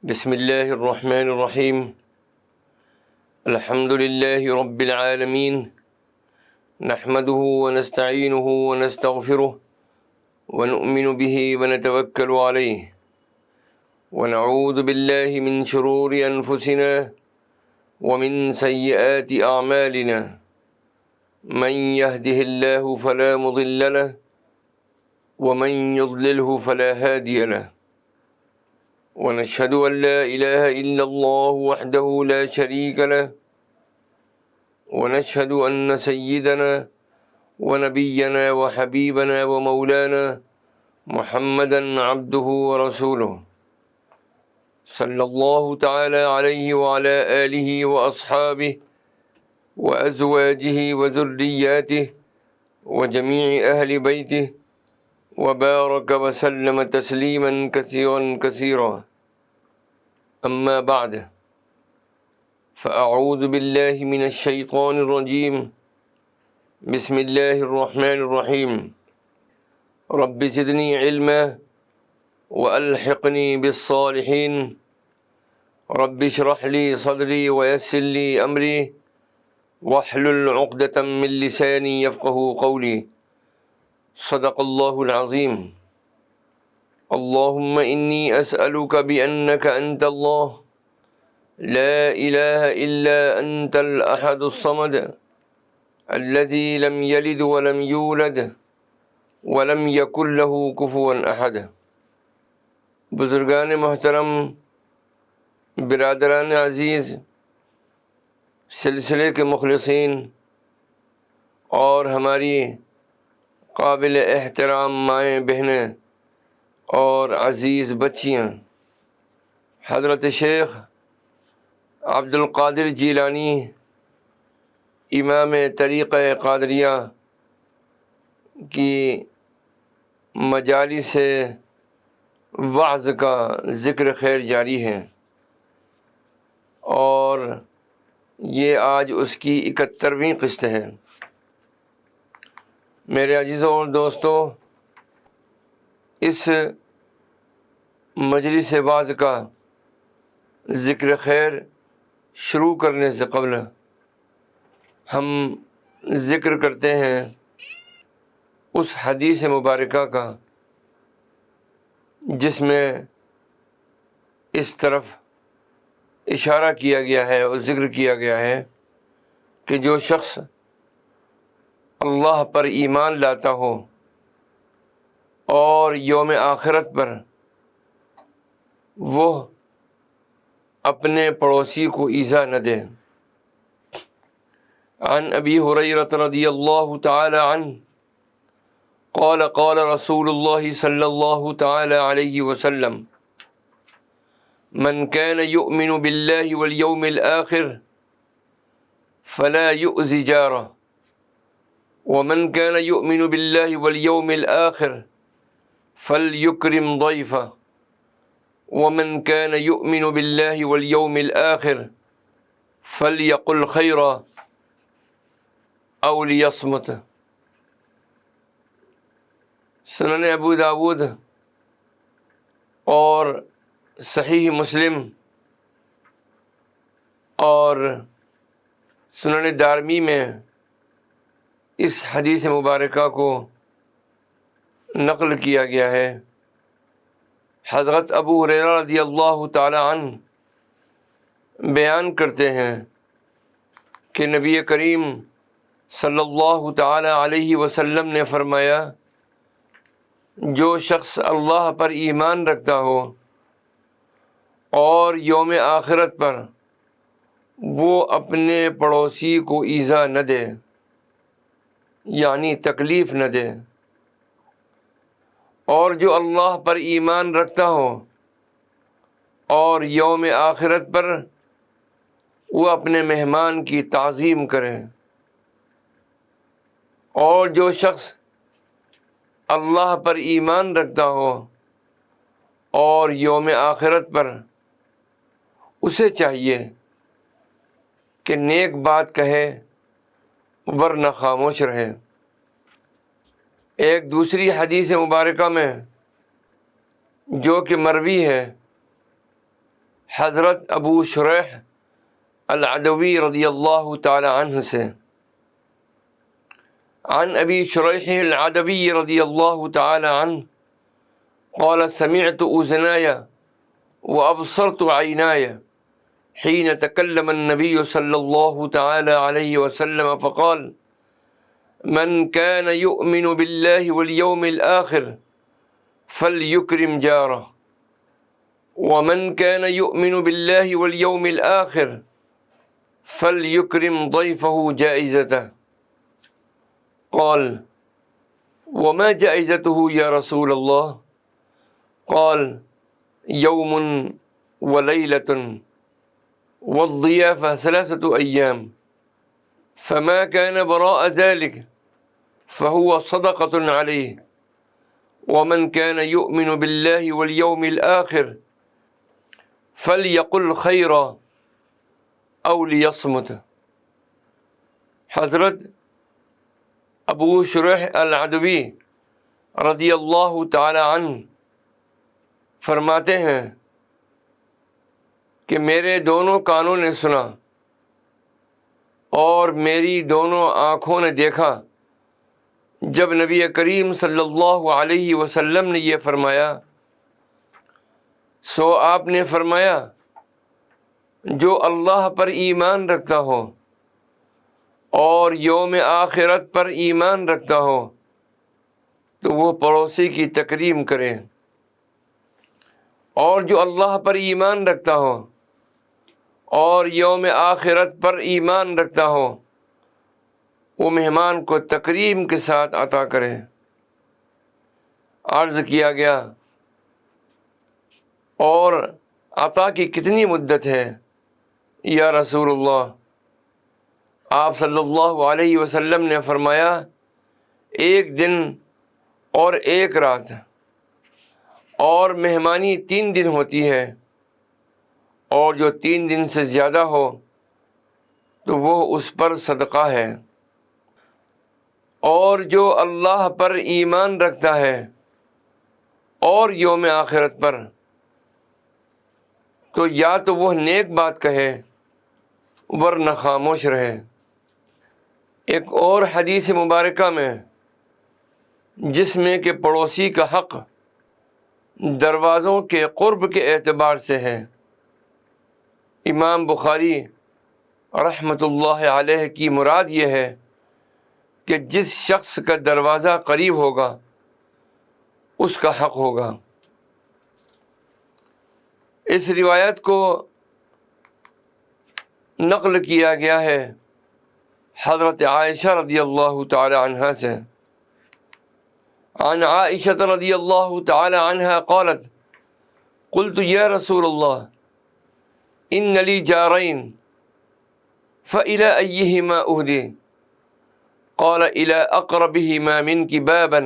بسم اللہ الرحمن الرحیم الحمد للہ رب العالمین نحمده ونستعینه ونستغفره ونؤمن به ونتوکل علیہ ونعوذ باللہ من شرور انفسنا ومن سیئات اعمالنا من يهده اللہ فلا مضل له ومن يضلله فلا هادي له ونشهد أن لا إله إلا الله وحده لا شريك له ونشهد أن سيدنا ونبينا وحبيبنا ومولانا محمدا عبده ورسوله صلى الله تعالى عليه وعلى آله وأصحابه وأزواجه وذرياته وجميع أهل بيته وبارك وسلم تسليما كثيرا كثيرا أما بعد فأعوذ بالله من الشيطان الرجيم بسم الله الرحمن الرحيم رب زدني علما وألحقني بالصالحين رب اشرح لي صدري ويسر لي أمري واحلل عقدة من لساني يفقهوا قولي صدق الله العظيم اللهم إني أسألك بأنك أنت الله لا إله إلا أنت الأحد الصمد الذي لم يلد ولم يولد ولم يكن له كفوا أحد۔ بزرگان محترم، برادران عزیز، سلسلے کے مخلصین اور ہماری قابل احترام مائیں بہنیں اور عزیز بچیاں، حضرت شیخ عبد القادر جیلانی امام طریقہ قادریہ کی مجالس وعظ کا ذکر خیر جاری ہے، اور یہ آج اس کی 71ویں قسط ہے۔ میرے عزیزوں اور دوستوں، اس مجلس وعظ کا ذکر خیر شروع کرنے سے قبل ہم ذکر کرتے ہیں اس حدیث مبارکہ کا جس میں اس طرف اشارہ کیا گیا ہے اور ذکر کیا گیا ہے کہ جو شخص اللہ پر ایمان لاتا ہو اور یوم آخرت پر وہ اپنے پڑوسی کو ایذا نہ دے۔ عن ابی ہریرہ رضی اللہ تعالی عنہ قال قال رسول اللہ صلی اللہ تعالی علیہ وسلم من كان يؤمن بالله واليوم الآخر فلا يؤذي جاره ومن كان يؤمن بالله واليوم الآخر فليكرم ضيفه ومن كان يؤمن بالله واليوم الآخر فليقل خيرا أو ليصمت۔ سنن ابو داود اور صحیح مسلم اور سنن دارمی میں اس حدیث مبارکہ کو نقل کیا گیا ہے۔ حضرت ابو ہریرہ رضی اللہ تعالی عنہ بیان کرتے ہیں کہ نبی کریم صلی اللہ تعالی علیہ وسلم نے فرمایا، جو شخص اللہ پر ایمان رکھتا ہو اور یوم آخرت پر وہ اپنے پڑوسی کو ایذا نہ دے، یعنی تکلیف نہ دے، اور جو اللہ پر ایمان رکھتا ہو اور یوم آخرت پر وہ اپنے مہمان کی تعظیم کرے، اور جو شخص اللہ پر ایمان رکھتا ہو اور یوم آخرت پر اسے چاہیے کہ نیک بات کہے ورنہ خاموش رہے۔ ایک دوسری حدیث مبارکہ میں جو کہ مروی ہے، حضرت ابو شریح العدوی رضی اللہ تعالی عنہ سے، عن ابی شریح العدوی رضی اللہ تعالی عنہ قال سمعت اذناي وابصرت عيناي حين تكلم النبي صلى الله تعالى عليه وسلم فقال من كان يؤمن بالله واليوم الآخر فليكرم جاره ومن كان يؤمن بالله واليوم الآخر فليكرم ضيفه جائزته قال وما جائزته يا رسول الله؟ قال يوم وليلة والضيافة 3 أيام فما كان براء ذلك فهو صدقة عليه ومن كان يؤمن بالله واليوم الآخر فليقل خيرا أو ليصمت۔ حضرت ابو شریح العدوی رضی اللہ تعالی عنہ فرماتے ہیں کہ میرے دونوں کانوں نے سنا اور میری دونوں آنکھوں نے دیکھا جب نبی کریم صلی اللہ علیہ وسلم نے یہ فرمایا، سو آپ نے فرمایا جو اللہ پر ایمان رکھتا ہو اور یوم آخرت پر ایمان رکھتا ہو تو وہ پڑوسی کی تکریم کرے، اور جو اللہ پر ایمان رکھتا ہو اور یوم آخرت پر ایمان رکھتا ہو وہ مہمان کو تکریم کے ساتھ عطا کرے۔ عرض کیا گیا اور عطا کی کتنی مدت ہے یا رسول اللہ؟ آپ صلی اللہ علیہ وسلم نے فرمایا 1 دن اور 1 رات، اور مہمانی 3 دن ہوتی ہے، اور جو 3 دن سے زیادہ ہو تو وہ اس پر صدقہ ہے۔ اور جو اللہ پر ایمان رکھتا ہے اور یوم آخرت پر، تو یا تو وہ نیک بات کہے ورنہ خاموش رہے۔ ایک اور حدیث مبارکہ میں جس میں کہ پڑوسی کا حق دروازوں کے قرب کے اعتبار سے ہے، امام بخاری رحمۃ اللہ علیہ کی مراد یہ ہے کہ جس شخص کا دروازہ قریب ہوگا اس کا حق ہوگا۔ اس روایت کو نقل کیا گیا ہے حضرت عائشہ رضی اللہ تعالی عنہا سے، عن عائشہ رضی اللہ تعالی عنہا قالت قلت یا رسول اللہ ان لی جارین فإلی ایہما اہدی؟ قال إلی اقربہما منک بابا۔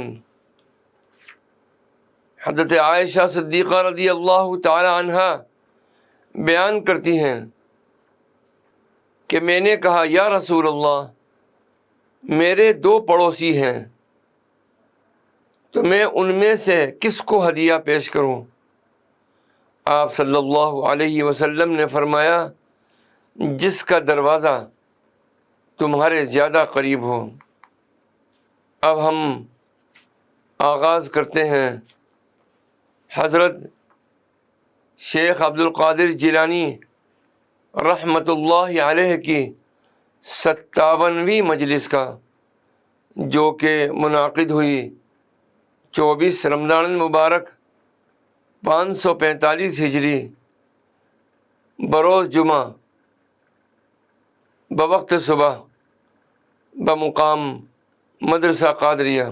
حضرت عائشہ صدیقہ رضی اللہ تعالی عنہا بیان کرتی ہیں کہ میں نے کہا یا رسول اللہ میرے 2 پڑوسی ہیں، تو میں ان میں سے کس کو ہدیہ پیش کروں؟ آپ صلی اللہ علیہ وسلم نے فرمایا جس کا دروازہ تمہارے زیادہ قریب ہو۔ اب ہم آغاز کرتے ہیں حضرت شیخ عبد القادر جیلانی رحمۃ اللہ علیہ کی 57ویں مجلس کا، جو کہ منعقد ہوئی 24 رمضان المبارک 545 ہجری بروز جمعہ بوقت صبح بمقام مدرسہ قادریہ۔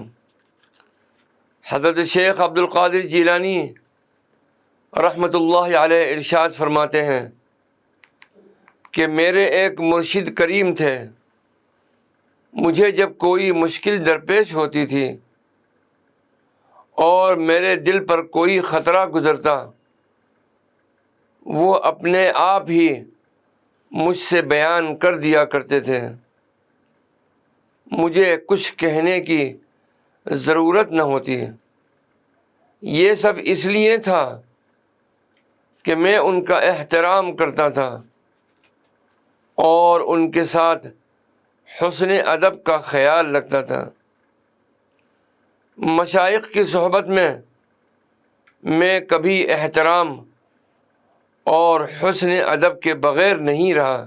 حضرت شیخ عبد القادر جیلانی رحمۃ اللہ علیہ ارشاد فرماتے ہیں کہ میرے ایک مرشد کریم تھے، مجھے جب کوئی مشکل درپیش ہوتی تھی اور میرے دل پر کوئی خطرہ گزرتا، وہ اپنے آپ ہی مجھ سے بیان کر دیا کرتے تھے، مجھے کچھ کہنے کی ضرورت نہ ہوتی۔ یہ سب اس لیے تھا کہ میں ان کا احترام کرتا تھا اور ان کے ساتھ حسن ادب کا خیال رکھتا تھا۔ مشائخ کی صحبت میں کبھی احترام اور حسن ادب کے بغیر نہیں رہا۔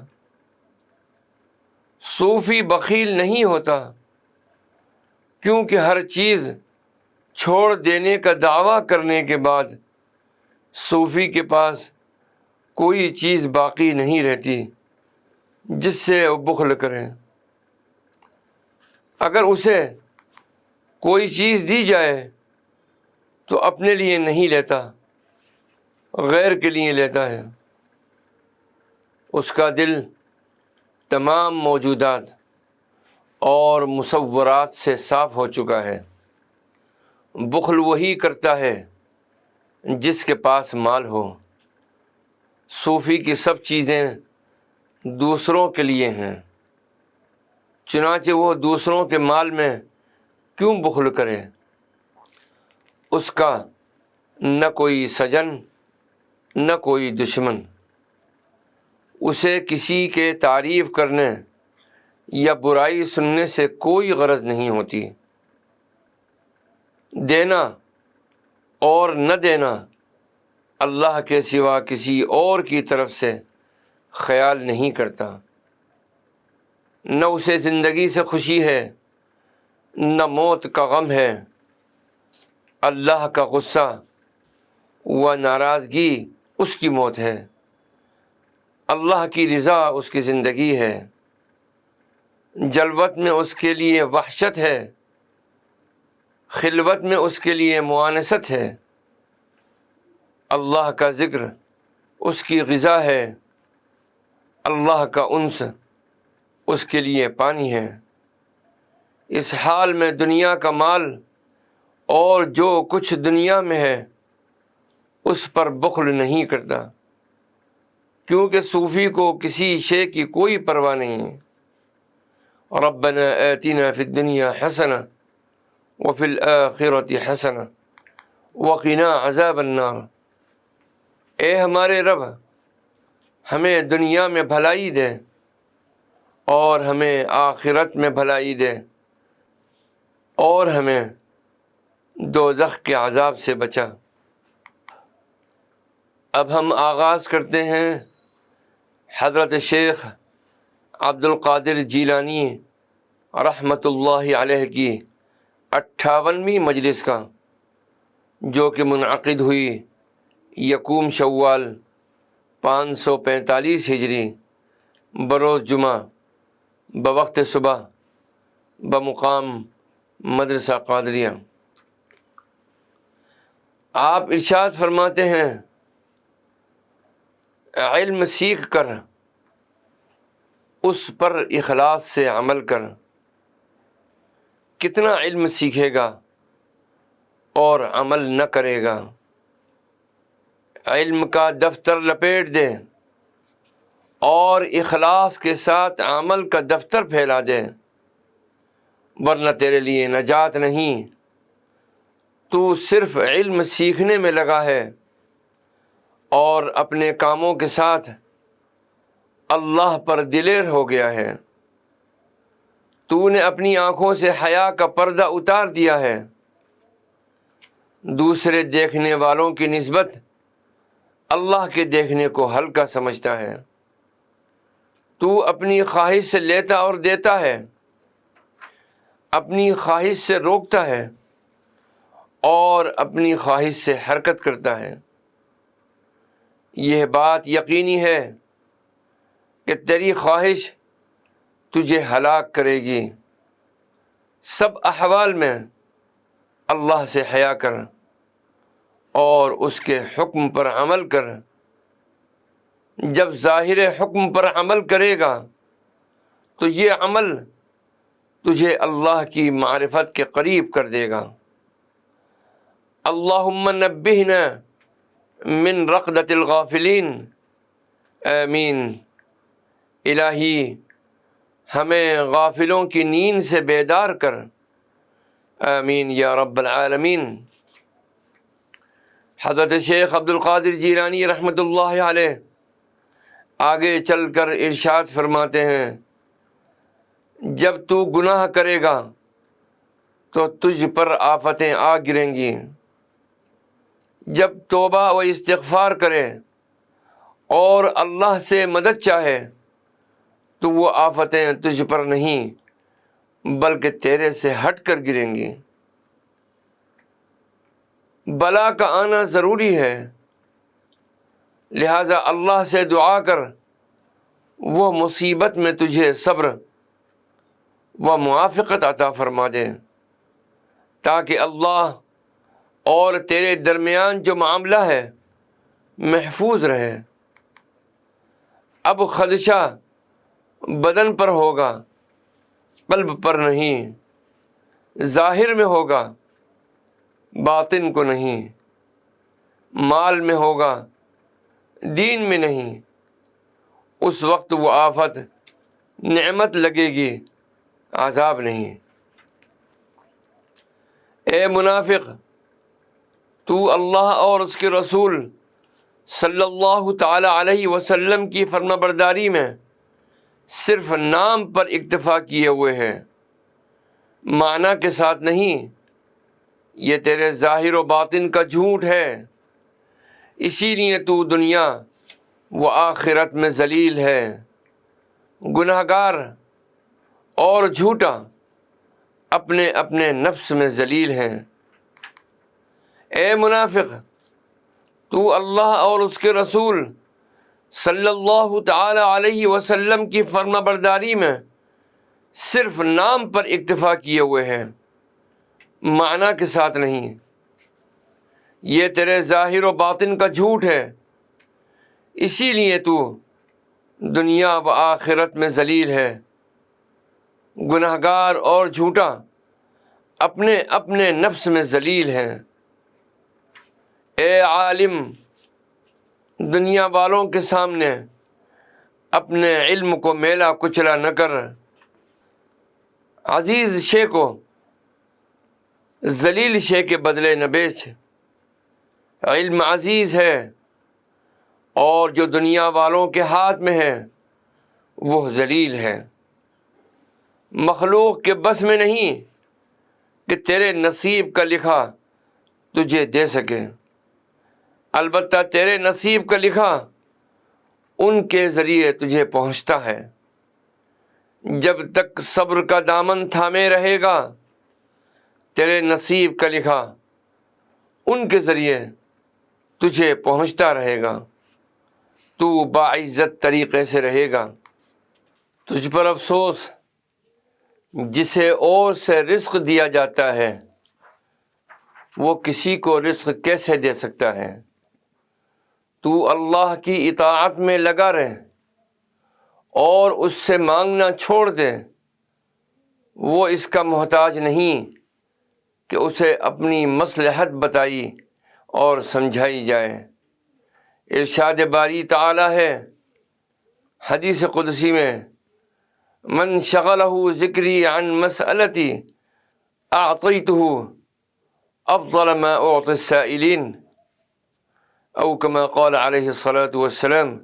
صوفی بخیل نہیں ہوتا، کیونکہ ہر چیز چھوڑ دینے کا دعویٰ کرنے کے بعد صوفی کے پاس کوئی چیز باقی نہیں رہتی جس سے وہ بخل کرے۔ اگر اسے کوئی چیز دی جائے تو اپنے لیے نہیں لیتا، غیر کے لیے لیتا ہے۔ اس کا دل تمام موجودات اور مصورات سے صاف ہو چکا ہے۔ بخل وہی کرتا ہے جس کے پاس مال ہو۔ صوفی کی سب چیزیں دوسروں کے لیے ہیں، چنانچہ وہ دوسروں کے مال میں کیوں بخل کرے؟ اس کا نہ کوئی سجن نہ کوئی دشمن، اسے کسی کے تعریف کرنے یا برائی سننے سے کوئی غرض نہیں ہوتی۔ دینا اور نہ دینا اللہ کے سوا کسی اور کی طرف سے خیال نہیں کرتا۔ نہ اسے زندگی سے خوشی ہے نہ موت کا غم ہے۔ اللہ کا غصہ و ناراضگی اس کی موت ہے، اللہ کی رضا اس کی زندگی ہے۔ جلوت میں اس کے لیے وحشت ہے، خلوت میں اس کے لیے موانست ہے۔ اللہ کا ذکر اس کی غذا ہے، اللہ کا انس اس کے لیے پانی ہے۔ اس حال میں دنیا کا مال اور جو کچھ دنیا میں ہے اس پر بخل نہیں کرتا، کیونکہ صوفی کو کسی شے کی کوئی پرواہ نہیں ہے۔ ربنا آتنا فی الدنیا حسنہ وفی الآخرۃ حسنہ وقنا عذاب النار۔ اے ہمارے رب، ہمیں دنیا میں بھلائی دے اور ہمیں آخرت میں بھلائی دے اور ہمیں دوزخ کے عذاب سے بچا۔ اب ہم آغاز کرتے ہیں حضرت شیخ عبد القادر جیلانی رحمۃ اللہ علیہ کی 58ویں مجلس کا، جو کہ منعقد ہوئی یکم شوال 545 ہجری بروز جمعہ بوقت صبح بمقام مدرسہ قادریہ۔ آپ ارشاد فرماتے ہیں، علم سیکھ کر اس پر اخلاص سے عمل کر۔ کتنا علم سیکھے گا اور عمل نہ کرے گا؟ علم کا دفتر لپیٹ دے اور اخلاص کے ساتھ عمل کا دفتر پھیلا دے، ورنہ تیرے لیے نجات نہیں۔ تو صرف علم سیکھنے میں لگا ہے اور اپنے کاموں کے ساتھ اللہ پر دلیر ہو گیا ہے۔ تو نے اپنی آنکھوں سے حیا کا پردہ اتار دیا ہے، دوسرے دیکھنے والوں کی نسبت اللہ کے دیکھنے کو ہلکا سمجھتا ہے۔ تو اپنی خواہش سے لیتا اور دیتا ہے، اپنی خواہش سے روکتا ہے اور اپنی خواہش سے حرکت کرتا ہے۔ یہ بات یقینی ہے کہ تیری خواہش تجھے ہلاک کرے گی۔ سب احوال میں اللہ سے حیا کر اور اس کے حکم پر عمل کر۔ جب ظاہر حکم پر عمل کرے گا تو یہ عمل تجھے اللہ کی معرفت کے قریب کر دے گا۔ اللہم نبہنا من رقدۃ الغافلین، آمین۔ الہی ہمیں غافلوں کی نیند سے بیدار کر، آمین یا رب العالمین۔ حضرت شیخ عبد القادر جیلانی رحمۃ اللہ علیہ آگے چل کر ارشاد فرماتے ہیں، جب تو گناہ کرے گا تو تجھ پر آفتیں آ گریں گی، جب توبہ و استغفار کرے اور اللہ سے مدد چاہے تو وہ آفتیں تجھ پر نہیں بلکہ تیرے سے ہٹ کر گریں گی۔ بلا کا آنا ضروری ہے، لہذا اللہ سے دعا کر وہ مصیبت میں تجھے صبر و موافقت عطا فرما دے، تاکہ اللہ اور تیرے درمیان جو معاملہ ہے محفوظ رہے۔ اب خدشہ بدن پر ہوگا، قلب پر نہیں، ظاہر میں ہوگا، باطن کو نہیں، مال میں ہوگا، دین میں نہیں۔ اس وقت وہ آفت نعمت لگے گی، عذاب نہیں۔ اے منافق، تو اللہ اور اس کے رسول صلی اللہ تعالی علیہ وسلم کی فرما برداری میں صرف نام پر اکتفا کیے ہوئے ہے، معنی کے ساتھ نہیں۔ یہ تیرے ظاہر و باطن کا جھوٹ ہے، اسی لیے تو دنیا و آخرت میں ذلیل ہے، گناہ گار اور جھوٹا اپنے اپنے نفس میں ذلیل ہیں۔ اے منافق، تو اللہ اور اس کے رسول صلی اللہ تعالی علیہ وسلم کی فرما برداری میں صرف نام پر اکتفا کیے ہوئے ہیں، معنی کے ساتھ نہیں۔ یہ تیرے ظاہر و باطن کا جھوٹ ہے، اسی لیے تو دنیا و آخرت میں ذلیل ہے، گناہ گار اور جھوٹا اپنے اپنے نفس میں ذلیل ہیں۔ اے عالم، دنیا والوں کے سامنے اپنے علم کو میلا کچلا نہ کر، عزیز شے کو ذلیل شے کے بدلے نہ بیچ۔ علم عزیز ہے اور جو دنیا والوں کے ہاتھ میں ہے وہ ذلیل ہے۔ مخلوق کے بس میں نہیں کہ تیرے نصیب کا لکھا تجھے دے سکے، البتہ تیرے نصیب کا لکھا ان کے ذریعے تجھے پہنچتا ہے۔ جب تک صبر کا دامن تھامے رہے گا تیرے نصیب کا لکھا ان کے ذریعے تجھے پہنچتا رہے گا، تو باعزت طریقے سے رہے گا۔ تجھ پر افسوس جسے اور سے رزق دیا جاتا ہے وہ کسی کو رزق کیسے دے سکتا ہے؟ تو اللہ کی اطاعت میں لگا رہ اور اس سے مانگنا چھوڑ دے، وہ اس کا محتاج نہیں کہ اسے اپنی مصلحت بتائی اور سمجھائی جائے۔ ارشاد باری تعالی ہے حدیث قدسی میں، من شغلہ ذکری عن مسئلتی اعطیتہ افضل ما اعطی السائلین، او کما قال علیہ الصلاۃ والسلام،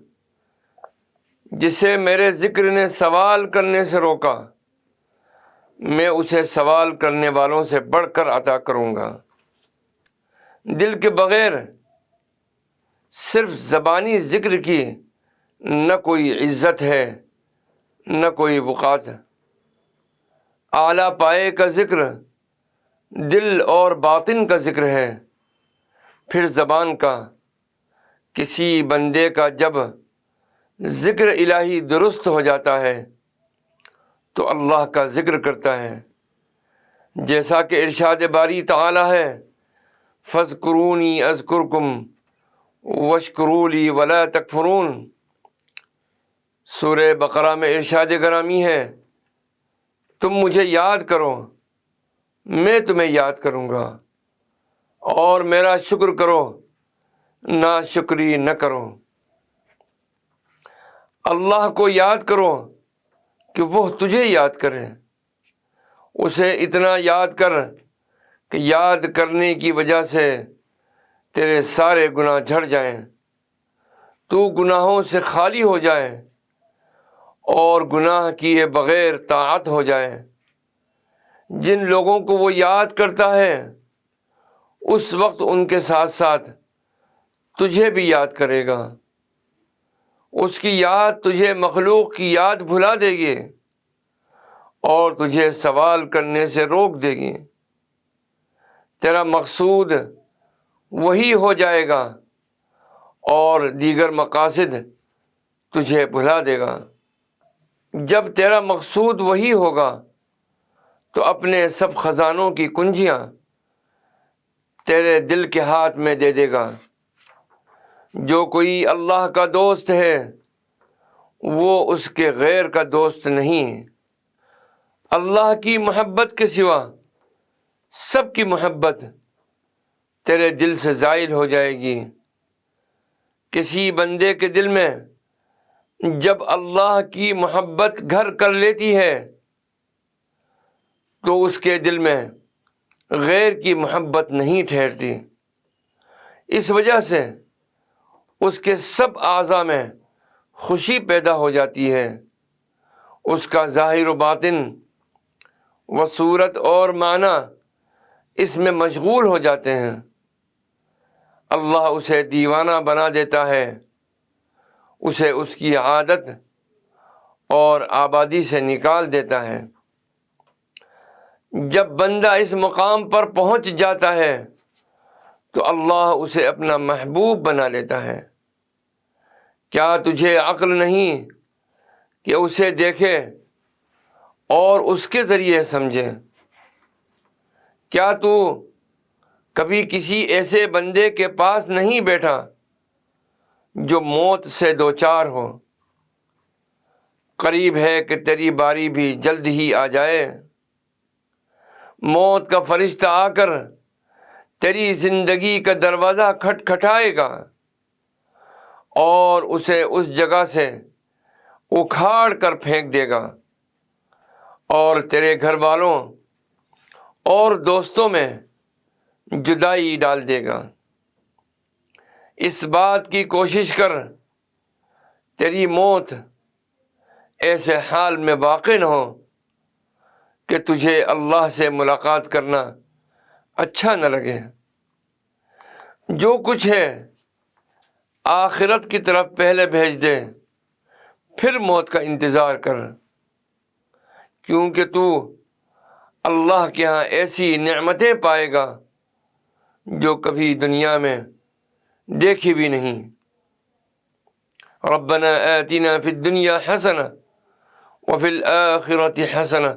جسے میرے ذکر نے سوال کرنے سے روکا میں اسے سوال کرنے والوں سے بڑھ کر عطا کروں گا۔ دل کے بغیر صرف زبانی ذکر کی نہ کوئی عزت ہے نہ کوئی وقات۔ اعلیٰ پائے کا ذکر دل اور باطن کا ذکر ہے۔ پھر زبان کا کسی بندے کا جب ذکر الہی درست ہو جاتا ہے تو اللہ کا ذکر کرتا ہے، جیسا کہ ارشاد باری تعالی ہے، فاذکرونی اذکرکم واشکروا لی ولا تکفرون۔ سورہ بقرہ میں ارشاد گرامی ہے، تم مجھے یاد کرو میں تمہیں یاد کروں گا، اور میرا شکر کرو ناشکری نہ کرو۔ اللہ کو یاد کرو کہ وہ تجھے یاد کرے، اسے اتنا یاد کر کہ یاد کرنے کی وجہ سے تیرے سارے گناہ جھڑ جائیں، تو گناہوں سے خالی ہو جائے اور گناہ کیے بغیر طاعت ہو جائے۔ جن لوگوں کو وہ یاد کرتا ہے اس وقت ان کے ساتھ ساتھ تجھے بھی یاد کرے گا۔ اس کی یاد تجھے مخلوق کی یاد بھلا دے گی اور تجھے سوال کرنے سے روک دے گی۔ تیرا مقصود وہی ہو جائے گا اور دیگر مقاصد تجھے بھلا دے گا۔ جب تیرا مقصود وہی ہوگا تو اپنے سب خزانوں کی کنجیاں تیرے دل کے ہاتھ میں دے دے گا۔ جو کوئی اللہ کا دوست ہے وہ اس کے غیر کا دوست نہیں ہے۔ اللہ کی محبت کے سوا سب کی محبت تیرے دل سے زائل ہو جائے گی۔ کسی بندے کے دل میں جب اللہ کی محبت گھر کر لیتی ہے تو اس کے دل میں غیر کی محبت نہیں ٹھہرتی۔ اس وجہ سے اس کے سب اعضاء میں خوشی پیدا ہو جاتی ہے۔ اس کا ظاہر و باطن و صورت اور معنی اس میں مشغول ہو جاتے ہیں۔ اللہ اسے دیوانہ بنا دیتا ہے، اسے اس کی عادت اور آبادی سے نکال دیتا ہے۔ جب بندہ اس مقام پر پہنچ جاتا ہے تو اللہ اسے اپنا محبوب بنا لیتا ہے۔ کیا تجھے عقل نہیں کہ اسے دیکھے اور اس کے ذریعے سمجھے؟ کیا تو کبھی کسی ایسے بندے کے پاس نہیں بیٹھا جو موت سے دوچار ہو؟ قریب ہے کہ تیری باری بھی جلد ہی آ جائے۔ موت کا فرشتہ آ کر تیری زندگی کا دروازہ کھٹکھٹائے گا اور اسے اس جگہ سے اکھاڑ کر پھینک دے گا اور تیرے گھر والوں اور دوستوں میں جدائی ڈال دے گا۔ اس بات کی کوشش کر تیری موت ایسے حال میں واقع نہ ہو کہ تجھے اللہ سے ملاقات کرنا اچھا نہ لگے۔ جو کچھ ہے آخرت کی طرف پہلے بھیج دے، پھر موت کا انتظار کر، کیونکہ تو اللہ کے ہاں ایسی نعمتیں پائے گا جو کبھی دنیا میں دیکھی بھی نہیں۔ ربنا آتنا فی الدنیا حسنہ وفی الآخرۃ حسنہ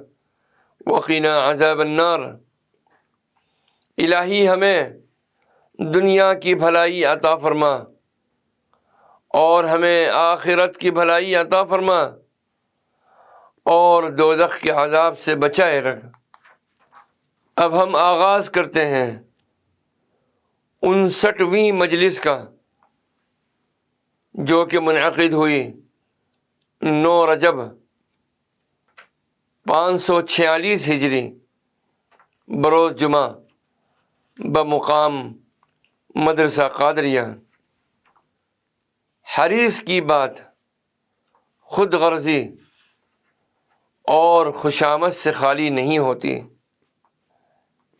وقنا عذاب النار۔ الہی ہمیں دنیا کی بھلائی عطا فرما اور ہمیں آخرت کی بھلائی عطا فرما اور دوزخ کے عذاب سے بچائے رکھ۔ اب ہم آغاز کرتے ہیں 59ویں مجلس کا، جو کہ منعقد ہوئی 9 رجب 546 ہجری بروز جمعہ بمقام مدرسہ قادریہ۔ حریص کی بات خود غرضی اور خوشامد سے خالی نہیں ہوتی،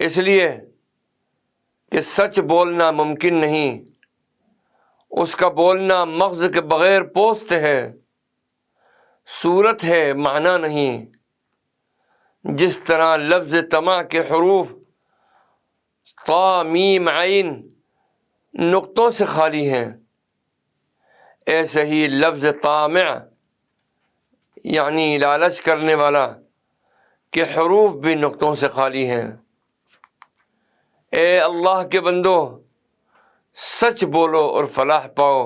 اس لیے کہ سچ بولنا ممکن نہیں، اس کا بولنا مغز کے بغیر پوست ہے، صورت ہے معنی نہیں۔ جس طرح لفظ طمع کے حروف طا میم عین نقطوں سے خالی ہیں، ایسے ہی لفظ طامع یعنی لالچ کرنے والا کے حروف بھی نقطوں سے خالی ہیں۔ اے اللہ کے بندو، سچ بولو اور فلاح پاؤ۔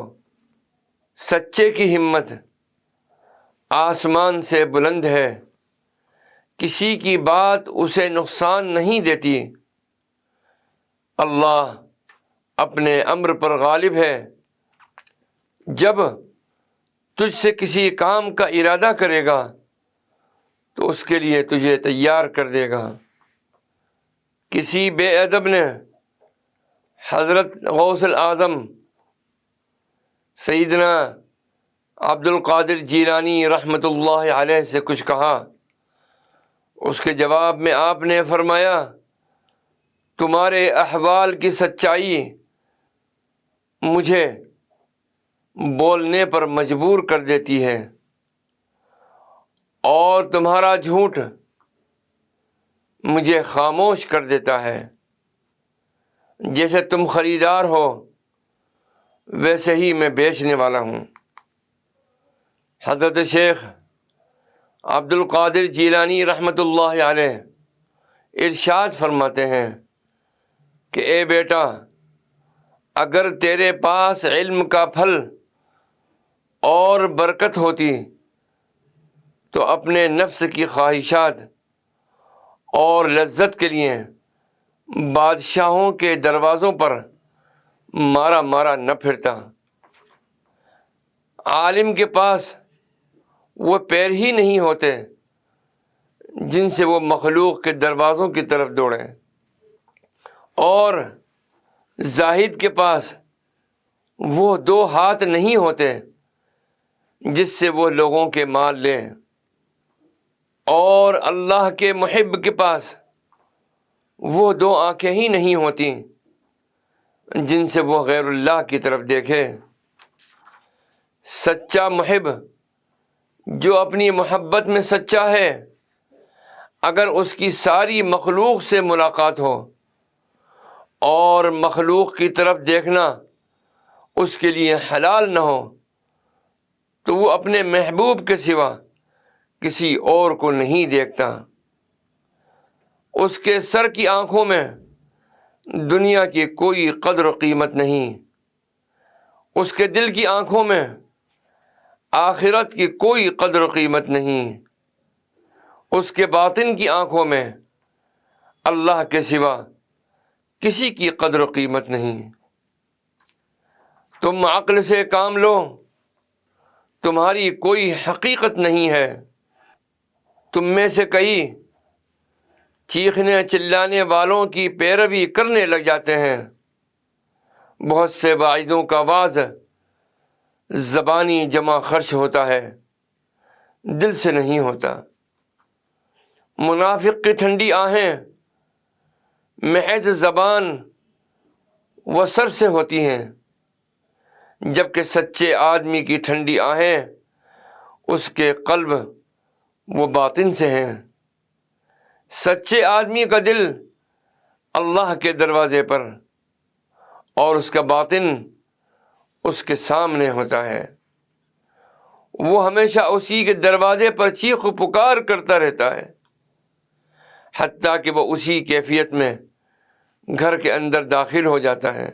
سچے کی ہمت آسمان سے بلند ہے، کسی کی بات اسے نقصان نہیں دیتی۔ اللہ اپنے امر پر غالب ہے، جب تجھ سے کسی کام کا ارادہ کرے گا تو اس کے لیے تجھے تیار کر دے گا۔ کسی بے ادب نے حضرت غوث العظم سیدنا عبد القادر جیلانی رحمۃ اللہ علیہ سے کچھ کہا، اس کے جواب میں آپ نے فرمایا، تمہارے احوال کی سچائی مجھے بولنے پر مجبور کر دیتی ہے، اور تمہارا جھوٹ مجھے خاموش کر دیتا ہے۔ جیسے تم خریدار ہو ویسے ہی میں بیچنے والا ہوں۔ حضرت شیخ عبد القادر جیلانی رحمۃ اللہ علیہ ارشاد فرماتے ہیں کہ اے بیٹا، اگر تیرے پاس علم کا پھل اور برکت ہوتی تو اپنے نفس کی خواہشات اور لذت کے لیے بادشاہوں کے دروازوں پر مارا مارا نہ پھرتا۔ عالم کے پاس وہ پیر ہی نہیں ہوتے جن سے وہ مخلوق کے دروازوں کی طرف دوڑے، اور زاہد کے پاس وہ دو ہاتھ نہیں ہوتے جس سے وہ لوگوں کے مال لے، اور اللہ کے محب کے پاس وہ دو آنکھیں ہی نہیں ہوتی جن سے وہ غیر اللہ کی طرف دیکھے۔ سچا محب جو اپنی محبت میں سچا ہے، اگر اس کی ساری مخلوق سے ملاقات ہو اور مخلوق کی طرف دیکھنا اس کے لیے حلال نہ ہو، تو وہ اپنے محبوب کے سوا کسی اور کو نہیں دیکھتا۔ اس کے سر کی آنکھوں میں دنیا کی کوئی قدر و قیمت نہیں، اس کے دل کی آنکھوں میں آخرت کی کوئی قدر و قیمت نہیں، اس کے باطن کی آنکھوں میں اللہ کے سوا کسی کی قدر و قیمت نہیں۔ تم عقل سے کام لو، تمہاری کوئی حقیقت نہیں ہے۔ تم میں سے کئی چیخنے چلانے والوں کی پیروی کرنے لگ جاتے ہیں۔ بہت سے واعظوں کا وعظ زبانی جمع خرچ ہوتا ہے، دل سے نہیں ہوتا۔ منافق کی ٹھنڈی آہیں محض زبان و سر سے ہوتی ہیں، جبکہ سچے آدمی کی ٹھنڈی آہیں اس کے قلب و باطن سے ہیں۔ سچے آدمی کا دل اللہ کے دروازے پر اور اس کا باطن اس کے سامنے ہوتا ہے۔ وہ ہمیشہ اسی کے دروازے پر چیخ و پکار کرتا رہتا ہے، حتیٰ کہ وہ اسی کیفیت میں گھر کے اندر داخل ہو جاتا ہے۔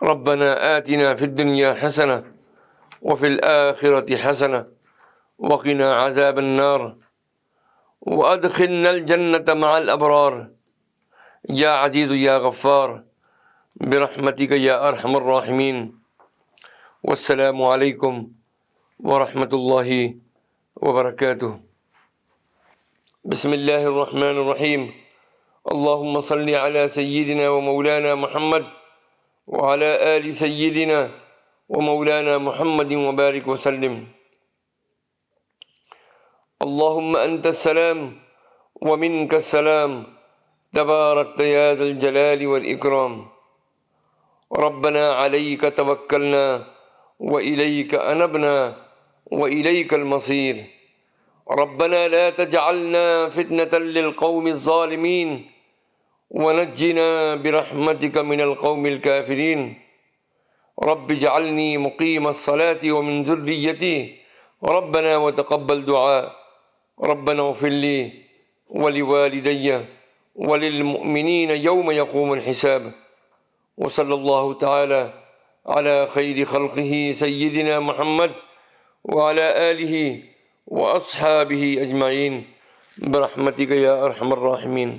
ربنا آتنا فی الدنیا حسنہ وفی الآخرۃ حسنہ وقنا عذاب النار وادخلنا الجنة مع الابرار یا عزیز یا غفار برحمتک یا ارحم الراحمین۔ والسلام علیکم ورحمۃ اللہ وبرکاتہ۔ بسم اللہ الرحمن الرحیم۔ اللہم صل علی سیدنا و مولانا محمد وعلی آل سیدنا و مولانا محمد وبارک وسلم۔ اللہم انت السلام ومنک السلام تبارکت یا ذا الجلال والاکرام۔ ربنا علیک توکلنا وإلیک انبنا وإلیک المصیر۔ ربنا لا تجعلنا فتنة للقوم الظالمین ونجنا برحمتک من القوم الكافرین۔ رب اجعلنی مقیم الصلاة ومن ذریتی ربنا وتقبل دعاء۔ ربنا اغفر لي ولوالدي وللمؤمنين يوم يقوم الحساب۔ وصلى الله تعالى على خير خلقه سيدنا محمد وعلى آله وأصحابه أجمعين برحمتك يا أرحم الراحمين۔